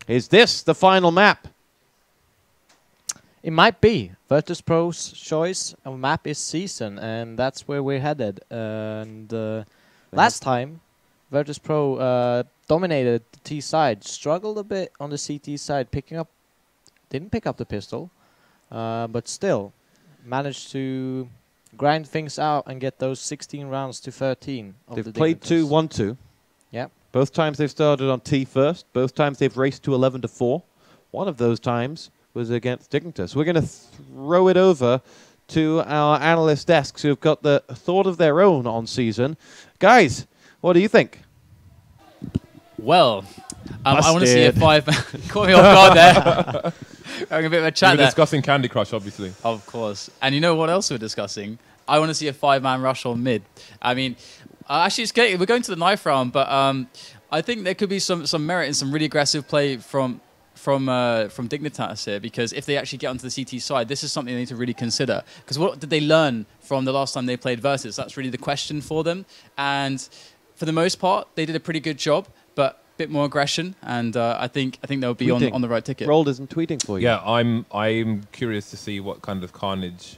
Is this the final map? It might be. Virtus.pro's choice of map is Season, and that's where we're headed. And last time, Virtus.pro dominated the T side, struggled a bit on the CT side, didn't pick up the pistol, but still managed to grind things out and get those 16 rounds to 13. They've played 2-1-2. Yeah. Both times they've started on T first. Both times they've raced to 11-4. One of those times was against Dignitas. We're going to throw it over to our analyst desks who've got the thought of their own on Season. Guys, what do you think? Well, I want to see a 5-man. Caught me off guard there. Having a bit of a chat We're discussing Candy Crush, obviously. Of course. And you know what else we're discussing? I want to see a 5-man rush on mid. I mean, actually, we're going to the knife round, but I think there could be some merit in some really aggressive play from Dignitas here, because if they actually get onto the CT side, this is something they need to really consider. Because what did they learn from the last time they played Virtus? That's really the question for them. And for the most part, they did a pretty good job, but a bit more aggression, and I think they'll be on the right ticket. Rold isn't tweeting for you. Yeah, I'm curious to see what kind of carnage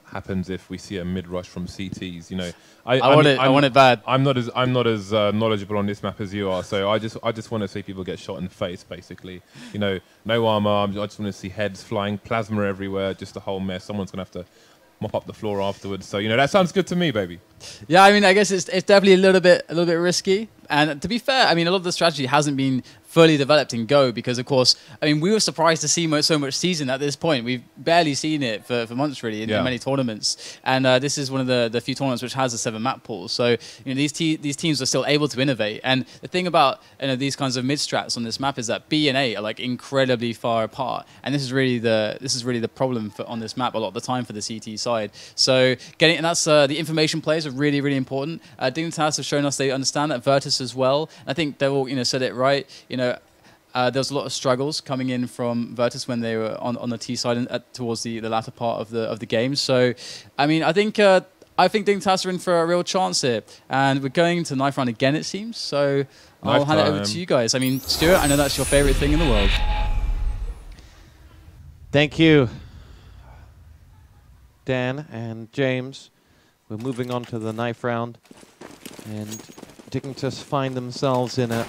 happens if we see a mid rush from CTs. You know, I want it bad. I'm not as knowledgeable on this map as you are, so I just want to see people get shot in the face, basically. You know, no armor. I just want to see heads flying, plasma everywhere, just a whole mess. Someone's gonna have to mop up the floor afterwards. So, you know, that sounds good to me, baby. Yeah, I mean, I guess it's definitely a little bit risky. And to be fair, I mean, a lot of the strategy hasn't been fully developed in Go because, of course, I mean, we were surprised to see so much Season at this point. We've barely seen it for months, really, in many tournaments. And this is one of the few tournaments which has a 7-map pool. So, you know, these teams are still able to innovate. And the thing about these kinds of mid-strats on this map is that B and A are like incredibly far apart. And this is really the problem on this map a lot of the time for the CT side. So and that's the information plays are really, really important. Dignitas have shown us they understand that. Virtus as well. I think they all said it right. There was a lot of struggles coming in from Virtus when they were on the T side and towards the latter part of the game. So, I mean, I think Dignitas are in for a real chance here, and we're going to knife round again, it seems. So I'll hand it over to you guys. I mean, Stuart, I know that's your favorite thing in the world. Thank you, Dan and James. We're moving on to the knife round, and Dignitas find themselves in a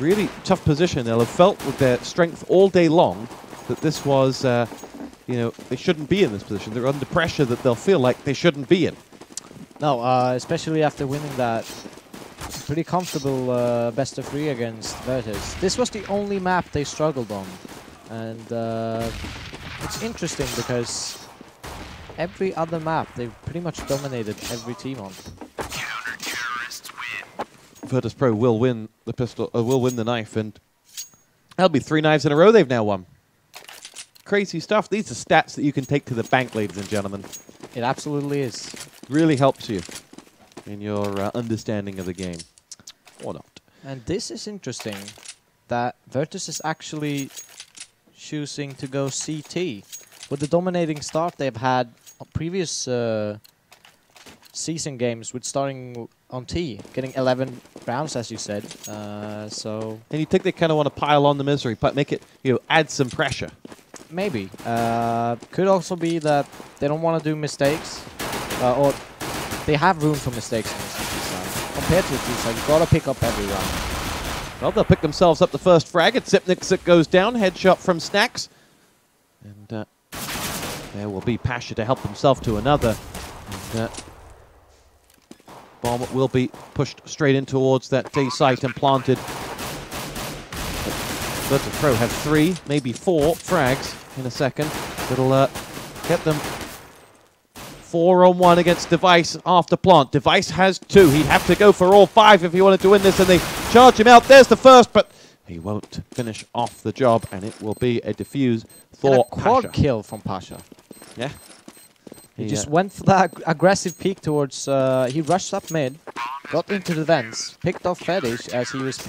really tough position. They'll have felt with their strength all day long that this was, they shouldn't be in this position. They're under pressure that they'll feel like they shouldn't be in. No, especially after winning that pretty comfortable best of 3 against Virtus. This was the only map they struggled on. And it's interesting because every other map they've pretty much dominated every team on. Virtus.pro will win the pistol, will win the knife, and that'll be 3 knives in a row they've now won. Crazy stuff. These are stats that you can take to the bank, ladies and gentlemen. It absolutely is. Really helps you in your understanding of the game, or not. And this is interesting, that Virtus is actually choosing to go CT. With the dominating start they've had on previous season games with starting on T, getting 11 rounds, as you said. And you think they kind of want to pile on the misery, but make it, add some pressure? Maybe. Could also be that they don't want to do mistakes, or they have room for mistakes on the CT side. Compared to the T side, you've got to pick up every round. Well, they'll pick themselves up the first frag. It's Zipnix that goes down. Headshot from Snacks. And there will be Pasha to help himself to another. And, bomb will be pushed straight in towards that D site and planted. Virtus.pro have 3, maybe 4 frags in a second. It'll get them 4-on-1 against Device after plant. Device has 2. He'd have to go for all 5 if he wanted to win this, and they charge him out. There's the first, but he won't finish off the job, and it will be a defuse for Pasha. Quad kill from Pasha. Yeah. He just went for that aggressive peek towards... he rushed up mid, got into the vents, picked off Fetish as he was peeking.